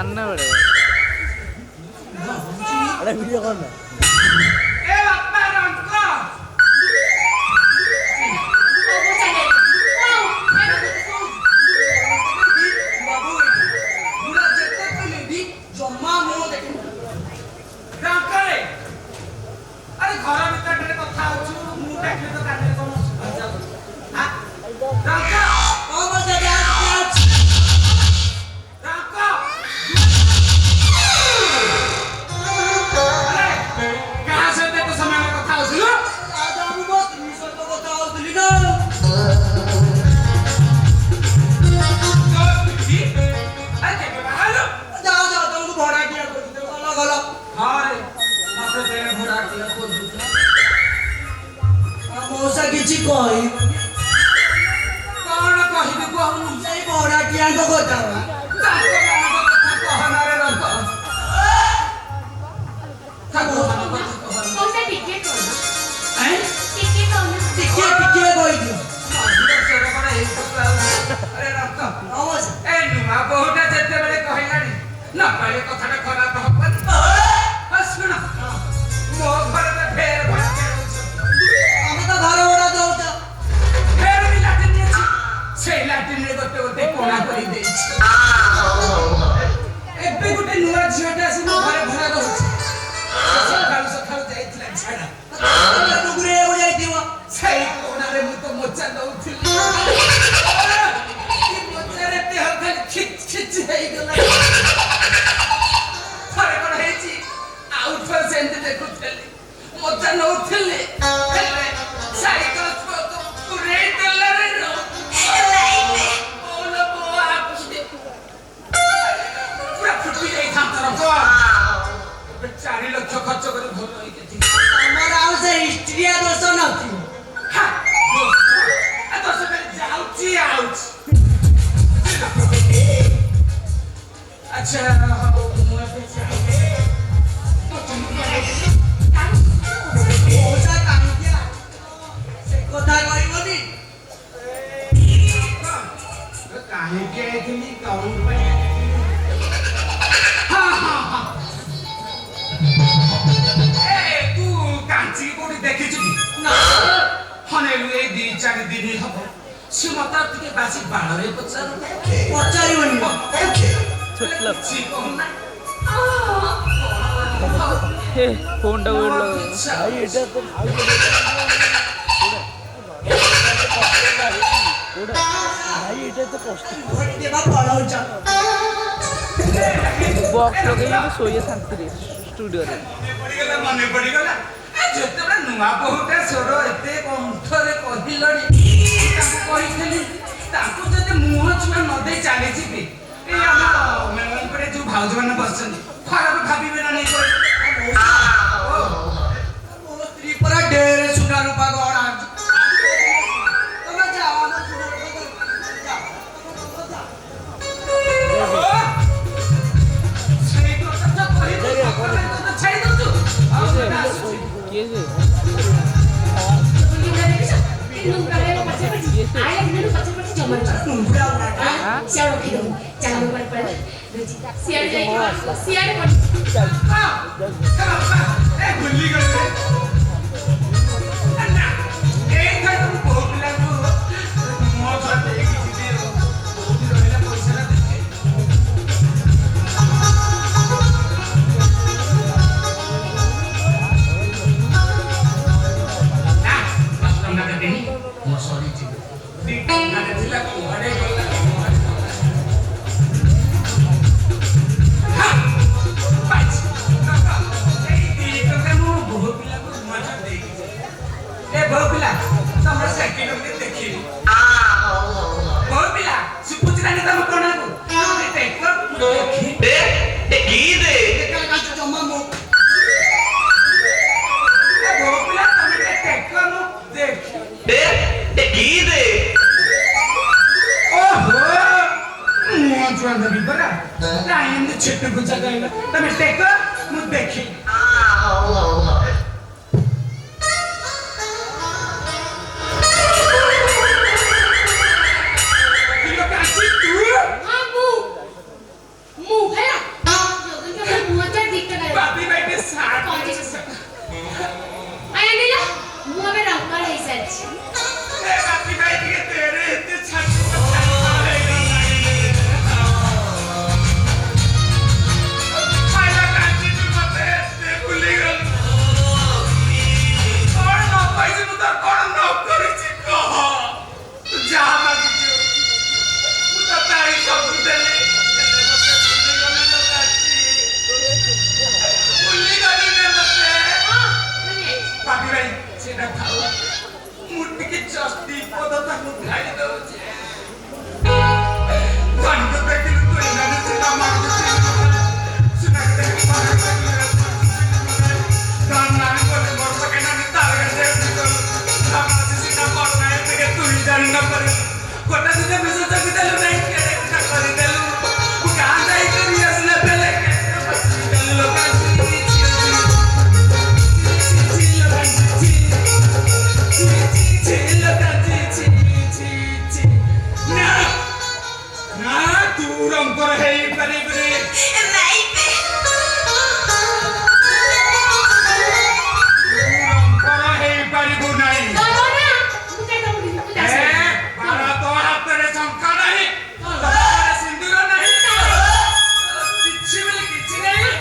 জান না বড়ে আরে ভিডিও কর না এ বাপ্পা রঙ্কা বাবু বুড়া যেতে কইলি দি জম্মা মো দেখি রঙ্কা রে আরে ঘর ভিতরে কথা হচ্ছে মু দেখলে তো কানে কোন বাজা হ্যাঁ রঙ্কা ও বাজা দে রঙ্কা कहाँ से ते तो समय में कथा होतिलो आज हम बहुत मिशन तो कथा होतिली ना तो जी अरे के बाहर जाओ जाओ तुमको भड़ा किया कर दे गला गला हां रे मात्र तेरे भड़ा किया को दे मौसा किछि कहि कोन कहि दे हम सही भड़ा किया तो कथा कहना रे रख कौन सा टिकट हो हैं टिकट हो टिके कोई दियो अरे रख आवाज ए नुआ बहुटा जते बेले कहिलानी ना पहले कथाटा खराब हबनी बस सुना मो घर में फेर भड़ा हम तो घर ओडा दउता फेर भी लाटिन नेछि से लाटिन रे गोटे गोटे कोना करी देछि एबे गोटे नुआ झियाटा से मो घरे भड़ा रहउछि सकाळ सकाळ जाइतला छाडा नुगरे हो जाइतिवा sei कोनारे मु तो मोचा दउथिली की मोचारे ते हल खिच खिच हेई गला थरे कोन हेची आउट फॉर सेंट देखुथली मोचा नउथिली हेले साइकल तो पुरे डलरे रो हेलाइले बोलो बो आपुदे पूरा फुटी जाई थाम तरफ को 4 लाख खर्च करी भलो होई गेथि हमर आउ से हिस्ट्री दोष नथि हां दोष में जाउची आउच अच्छा मुए पे चाहिए तो तुम ओसा काम किया से कथा कहिबनी काहे के इतनी काउंट पे हां हां हां तू कांची कोडी देखिछु ना हनेलु ए 2-4 दिन हबो से मता टिके बासी बाळरे पचारिबनी ओके छुटला सी कोना हे फोन टा उडलो ভাই এটা তো ভাই ভাই এটা তো কষ্ট देवा पळाउ जा बॉक्स लगे तो सोइए शांति रे स्टूडियो रे मने पड़ी गला जेतेबे नुवा बहुटा सोरो एते कंठरे कहिलड़ी ताको कहिथली ताको जदे मुह छुआ न दे चाली छिबी ए हम मेमन परे जो भाउज माने बसछन खराब भाबिबे ना नहीं कोई ओ त्रिपुरा डेरे सुना रूपा गणा तमे जाओ ना सुना सही तो सब कहि दे तो छाई दो तू के जे nunca le pasé por ti ay no pasé por ti chomar हां siar lo pido jangan lupa para siar de siar por भूली गए अन्ना एक था तुम बहुत लागो मौज आते एक ही दे बहुत ही रहला पैसा ना देखे ना तुम ना देनी मो सॉरी जी ठीक ना देला कोहरे गला हां पाँच काका ए तो मु बहुत लागो मजा दे ए बहुपिला तमरा सेकंड में देखी बहुपिला सुपुचरा ने तम कोना को ए देखो देखी दे की दे देखा का जम्मा मो ए बहुपिला तम देखो मु देखी दे की दे ओहो मो जुआ दबी बरा टाइम ने छिट गुजा गइला तम देखो मु देखी ah mu mu है ହେଇପାରିବୁନି କଣ ହେଇପାରିବୁ ନାହିଁ ବାଳ ତୋ ହାତରେ ଶଙ୍ଖା ନାହିଁ ତୋ ହାତରେ ସିନ୍ଦୁର ନାହିଁ କିଛି ବୋଲି କିଛି ନାହିଁ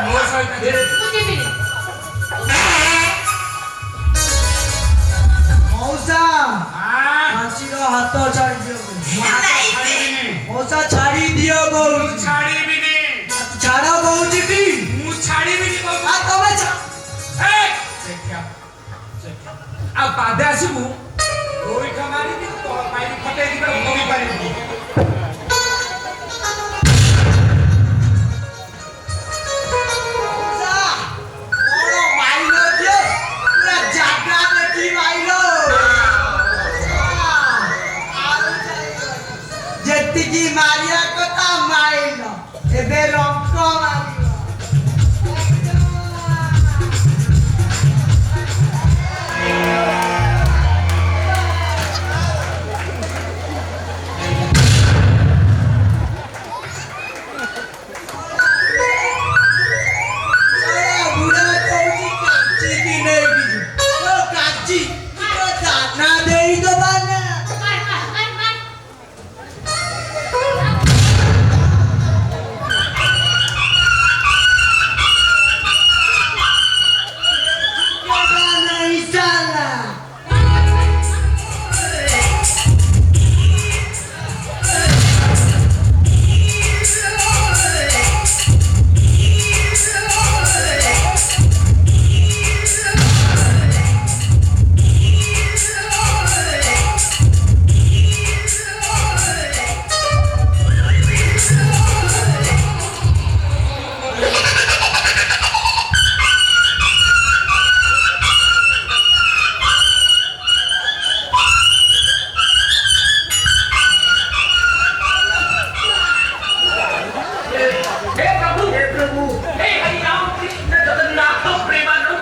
ମୋ ସହିତ ମଉସା ମାଛିର ହାତ ଛାଡ଼ି ଦିଅ ମଉସା ଛାଡ଼ି ଦିଅ କହୁଛି ଛାଡ଼ିବିନି ଛାଡ଼ କହୁଛି କି ମୁଁ ଛାଡ଼ିବିନି ଆଉ ତମେ ଆଉ ପାଦେ ଆସିବୁ ଗୋଇଠା ମାରିବି ତଳ ପାଇବି ଫଟେଇ ଦିବା କହିପାରିବୁ